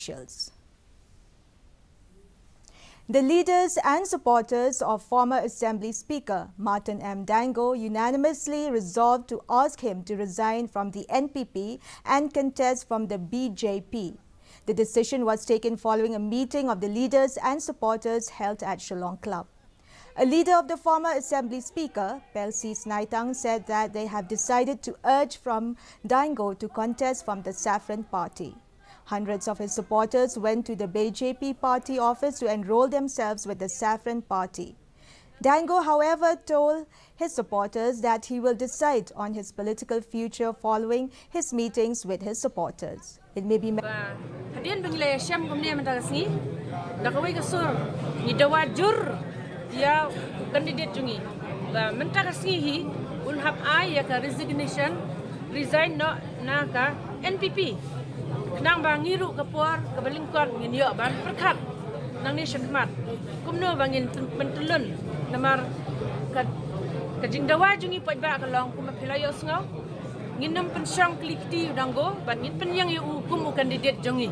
officials. The leaders and supporters of former Assembly Speaker Martin M Danggo unanimously resolved to ask him to resign from the NPP and contest from the BJP. The decision was taken following a meeting of the leaders and supporters held at Shillong Club. A leader of the former Assembly Speaker, Pelsi Snaitang, said that they have decided to urge from Danggo to contest from the Saffron Party. Hundreds of his supporters went to the BJP party office to enroll themselves with the Saffron Party. Danggo, however, told his supporters that he will decide on his political future following his meetings with his supporters. It may be Hadian bangla Syam kemudian mentasni dakawai kasur ngidawajur ya kandidat jungi ba mentasni hi unhab ai ya ka resignation resign no na ka NPP nang bangiru kapor kabalingkon nginyo ban perkat nang ni syakmat kumno bangin pentelun namar ka jingdawa jungi pajba kalong kumaphilayo sngaw nginam pensyang klikti Danggo ban ngin penyang yu hukum kandidat jungi